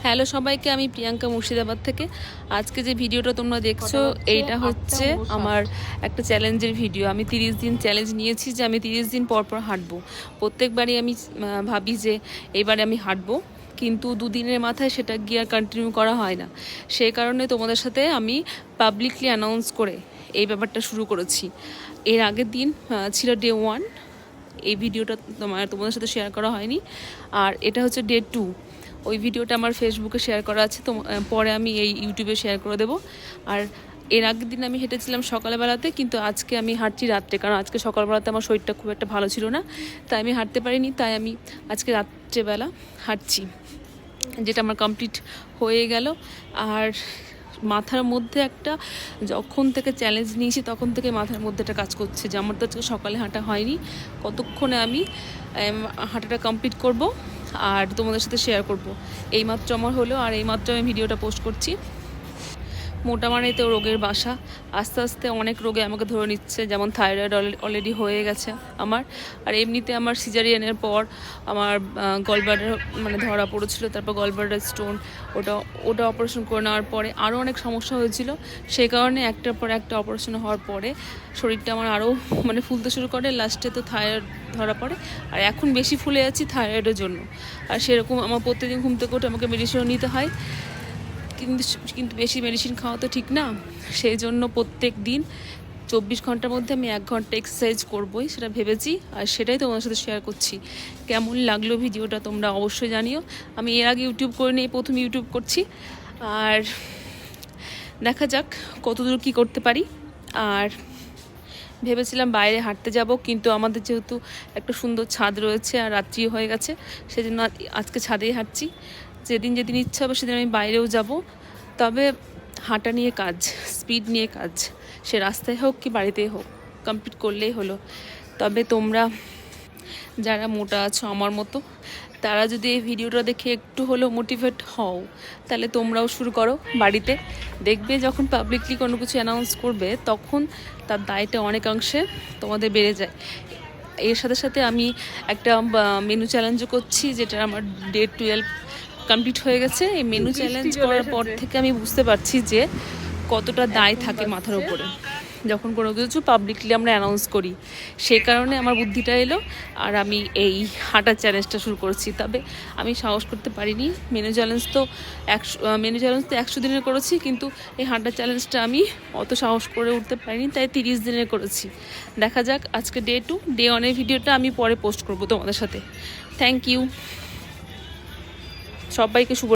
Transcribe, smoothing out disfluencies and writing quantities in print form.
Hello সবাইকে, আমি প্রিয়াঙ্কা মুর্শিদাবাদ থেকে। আজকে যে ভিডিওটা তোমরা দেখছো এইটা হচ্ছে আমার একটা চ্যালেঞ্জের ভিডিও। আমি 30 দিন চ্যালেঞ্জ নিয়েছি যে আমি 30 দিন পর পর হাঁটবো। প্রত্যেকবারই আমি ভাবি যে এবারে আমি হাঁটবো, কিন্তু দুদিনের মাথায় সেটা গিয়ে আর কন্টিনিউ করা হয় না। সেই কারণে তোমাদের সাথে আমি পাবলিকলি অ্যানাউন্স করে এই ব্যাপারটা শুরু করেছি। এর আগের দিন ছিল ডে 1, এই ভিডিওটা তোমাদের সাথে শেয়ার করা হয়নি। আর এটা হচ্ছে ডে 2, ওই ভিডিওটা আমার ফেসবুকে শেয়ার করা আছে, তো পরে আমি এই ইউটিউবে শেয়ার করে দেবো। আর এর আগের দিন আমি হেঁটেছিলাম সকালবেলাতে, কিন্তু আজকে আমি হাঁটছি রাত্রে, কারণ আজকে সকালবেলাতে আমার শরীরটা খুব একটা ভালো ছিল না, তাই আমি হাঁটতে পারিনি। তাই আমি আজকে রাত্রেবেলা হাঁটছি, যেটা আমার কমপ্লিট হয়ে গেল। আর মাথার মধ্যে একটা, যখন থেকে চ্যালেঞ্জ নিয়েছি তখন থেকে মাথার মধ্যে একটা কাজ করছে যে আমার তো আজকে সকালে হাঁটা হয়নি, কতক্ষণে আমি হাঁটাটা কমপ্লিট করব আর তোমাদের সাথে শেয়ার করব। এইমাত্র আমার হলো, আর এইমাত্র আমি ভিডিওটা পোস্ট করছি। মোটা মানেই তো রোগের বাসা, আস্তে আস্তে অনেক রোগে আমাকে ধরে নিচ্ছে, যেমন থাইরয়েড অলরেডি হয়ে গেছে আমার। আর এমনিতে আমার সিজারিয়ানের পর আমার গলব্লাডার ধরা পড়েছিল, তারপর গলব্লাডার স্টোন, ওটা অপারেশন করে নেওয়ার পরে আরও অনেক সমস্যা হয়েছিল। সেই কারণে একটার পর একটা অপারেশন হওয়ার পরে শরীরটা আমার আরও ফুলতে শুরু করে, লাস্টে তো থাইরয়েড ধরা পড়ে। আর এখন বেশি ফুলে যাচ্ছি থাইরয়েডের জন্য। আর সেরকম আমার প্রত্যেকদিন ঘুম থেকে উঠে আমাকে মেডিসিনও নিতে হয়, কিন্তু বেশি মেডিসিন খাওয়া তো ঠিক না। সেই জন্য প্রত্যেক দিন 24 ঘন্টার মধ্যে আমি 1 ঘন্টা এক্সারসাইজ করবই, সেটা ভেবেছি। আর সেটাই তোমাদের সাথে শেয়ার করছি। কেমন লাগলো ভিডিওটা তোমরা অবশ্যই জানিও। আমি এর আগে ইউটিউব করে নিয়ে প্রথম ইউটিউব করছি, আর দেখা যাক কতদূর কী করতে পারি। আর ভেবেছিলাম বাইরে হাঁটতে যাব, কিন্তু আমাদের যেহেতু একটা সুন্দর ছাদ রয়েছে আর রাত্রি হয়ে গেছে, সেজন্য আজকে ছাদেই হাঁটছি। যেদিন যেদিন ইচ্ছা হবে সেদিন আমি বাইরেও যাব। তবে হাঁটা নিয়ে কাজ, স্পিড নিয়ে কাজ, সে রাস্তায় হোক কি বাড়িতেই হোক, কমপ্লিট করলেই হলো। তবে তোমরা যারা মোটা আছো আমার মতো, তারা যদি এই ভিডিওটা দেখে একটু হলেও মোটিভেট হও, তাহলে তোমরাও শুরু করো বাড়িতে। দেখবে যখন পাবলিকলি কোনো কিছু অ্যানাউন্স করবে, তখন তার দায়টা অনেকাংশে তোমাদের বেড়ে যায়। এর সাথে সাথে আমি একটা মেনু চ্যালেঞ্জও করছি, যেটা আমার ডে 12 কমপ্লিট হয়ে গেছে। এই মেনু চ্যালেঞ্জ করার পর থেকে আমি বুঝতে পারছি যে কতটা দায় থাকে মাথার উপরে যখন কোনো কিছু পাবলিকলি আমরা অ্যানাউন্স করি। সেই কারণে আমার বুদ্ধিটা এলো, আর আমি এই হাঁটার চ্যালেঞ্জটা শুরু করেছি। তবে আমি সাহস করতে পারিনি। মেনু চ্যালেঞ্জ তো 100 দিনের করেছি, কিন্তু এই হাঁটার চ্যালেঞ্জটা আমি অত সাহস করে উঠতে পারিনি, তাই 30 দিনের করেছি। দেখা যাক, আজকে ডে 2, ডে 1 ভিডিওটা আমি পরে পোস্ট করবো তোমাদের সাথে। থ্যাংক ইউ সবাইকে। শুভ